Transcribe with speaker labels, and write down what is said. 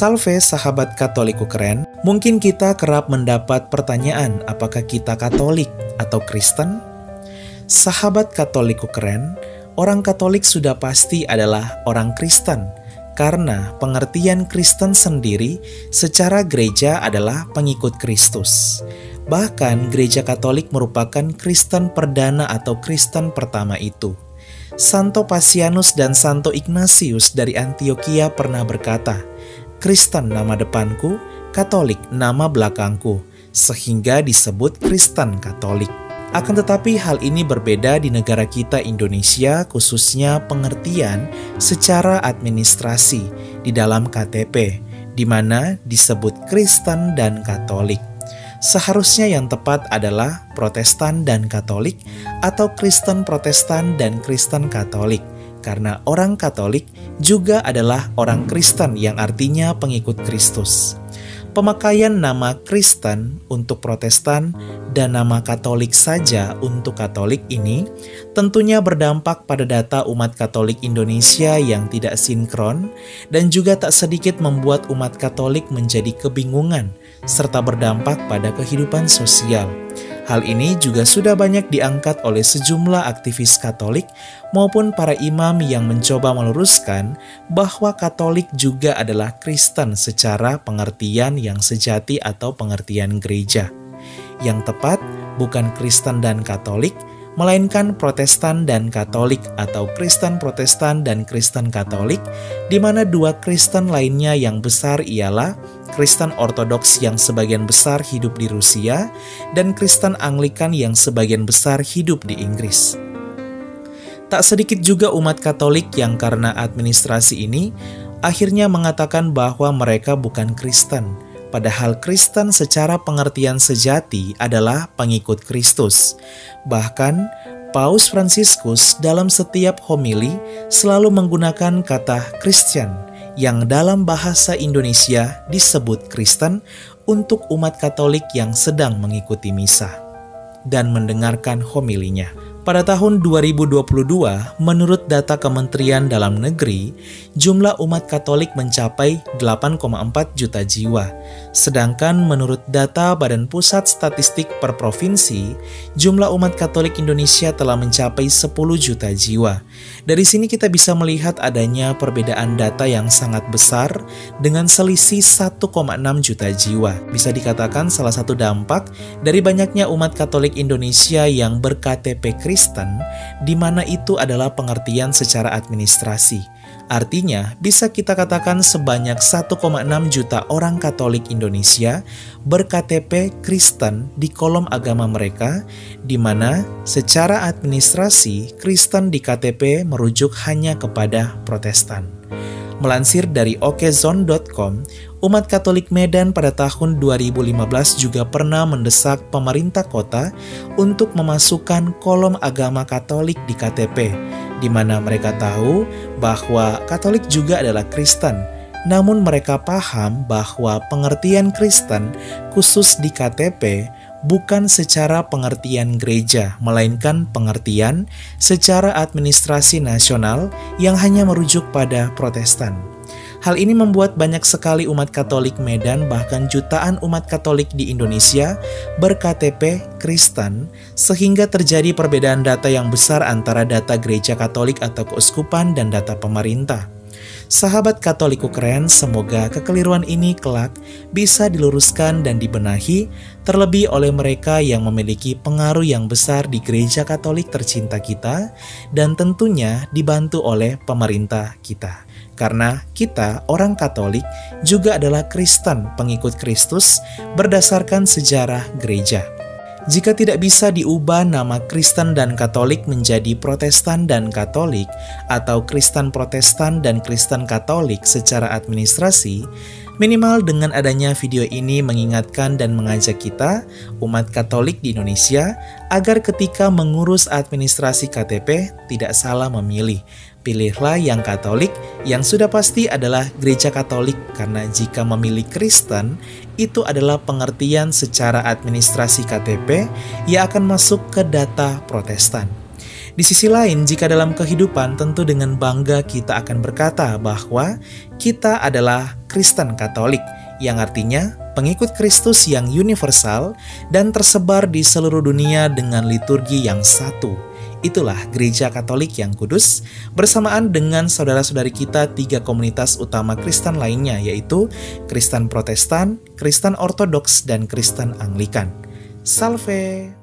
Speaker 1: Salve sahabat Katoliku keren, mungkin kita kerap mendapat pertanyaan apakah kita Katolik atau Kristen? Sahabat Katoliku keren, orang Katolik sudah pasti adalah orang Kristen, karena pengertian Kristen sendiri secara gereja adalah pengikut Kristus. Bahkan gereja Katolik merupakan Kristen perdana atau Kristen pertama itu. Santo Pacianus dan Santo Ignatius dari Antioquia pernah berkata, Kristen nama depanku, Katolik nama belakangku, sehingga disebut Kristen Katolik. Akan tetapi hal ini berbeda di negara kita Indonesia, khususnya pengertian secara administrasi di dalam KTP, di mana disebut Kristen dan Katolik. Seharusnya yang tepat adalah Protestan dan Katolik atau Kristen Protestan dan Kristen Katolik. Karena orang Katolik juga adalah orang Kristen yang artinya pengikut Kristus. Pemakaian nama Kristen untuk Protestan dan nama Katolik saja untuk Katolik ini tentunya berdampak pada data umat Katolik Indonesia yang tidak sinkron dan juga tak sedikit membuat umat Katolik menjadi kebingungan serta berdampak pada kehidupan sosial. Hal ini juga sudah banyak diangkat oleh sejumlah aktivis Katolik maupun para imam yang mencoba meluruskan bahwa Katolik juga adalah Kristen secara pengertian yang sejati atau pengertian gereja. Yang tepat bukan Kristen dan Katolik, melainkan Protestan dan Katolik atau Kristen Protestan dan Kristen Katolik, di mana dua Kristen lainnya yang besar ialah Kristen Ortodoks yang sebagian besar hidup di Rusia dan Kristen Anglikan yang sebagian besar hidup di Inggris. Tak sedikit juga umat Katolik yang karena administrasi ini akhirnya mengatakan bahwa mereka bukan Kristen, padahal Kristen secara pengertian sejati adalah pengikut Kristus. Bahkan Paus Fransiskus dalam setiap homili selalu menggunakan kata Christian yang dalam bahasa Indonesia disebut Kristen untuk umat Katolik yang sedang mengikuti misa dan mendengarkan homilinya. Pada tahun 2022, menurut data Kementerian Dalam Negeri, jumlah umat Katolik mencapai 8,4 juta jiwa. Sedangkan menurut data Badan Pusat Statistik per provinsi, jumlah umat Katolik Indonesia telah mencapai 10 juta jiwa. Dari sini kita bisa melihat adanya perbedaan data yang sangat besar dengan selisih 1,6 juta jiwa. Bisa dikatakan salah satu dampak dari banyaknya umat Katolik Indonesia yang ber-KTP Kristen, di mana itu adalah pengertian secara administrasi. Artinya, bisa kita katakan sebanyak 1,6 juta orang Katolik Indonesia ber-KTP Kristen di kolom agama mereka, di mana secara administrasi Kristen di KTP merujuk hanya kepada Protestan. Melansir dari okezone.com, umat Katolik Medan pada tahun 2015 juga pernah mendesak pemerintah kota untuk memasukkan kolom agama Katolik di KTP, di mana mereka tahu bahwa Katolik juga adalah Kristen. Namun mereka paham bahwa pengertian Kristen khusus di KTP bukan secara pengertian gereja, melainkan pengertian secara administrasi nasional yang hanya merujuk pada Protestan. Hal ini membuat banyak sekali umat Katolik Medan, bahkan jutaan umat Katolik di Indonesia ber-KTP Kristen, sehingga terjadi perbedaan data yang besar antara data gereja Katolik atau keuskupan dan data pemerintah. Sahabat Katoliku keren, semoga kekeliruan ini kelak bisa diluruskan dan dibenahi, terlebih oleh mereka yang memiliki pengaruh yang besar di gereja Katolik tercinta kita, dan tentunya dibantu oleh pemerintah kita. Karena kita, orang Katolik, juga adalah Kristen pengikut Kristus berdasarkan sejarah gereja. Jika tidak bisa diubah nama Kristen dan Katolik menjadi Protestan dan Katolik, atau Kristen Protestan dan Kristen Katolik secara administrasi, Minimal dengan adanya video ini mengingatkan dan mengajak kita, umat Katolik di Indonesia, agar ketika mengurus administrasi KTP tidak salah memilih. Pilihlah yang Katolik, yang sudah pasti adalah gereja Katolik, karena jika memilih Kristen, itu adalah pengertian secara administrasi KTP yang akan masuk ke data Protestan. Di sisi lain, jika dalam kehidupan tentu dengan bangga kita akan berkata bahwa kita adalah Kristen Katolik, yang artinya pengikut Kristus yang universal dan tersebar di seluruh dunia dengan liturgi yang satu. Itulah gereja Katolik yang kudus, bersamaan dengan saudara-saudari kita 3 komunitas utama Kristen lainnya, yaitu Kristen Protestan, Kristen Ortodoks, dan Kristen Anglikan. Salve!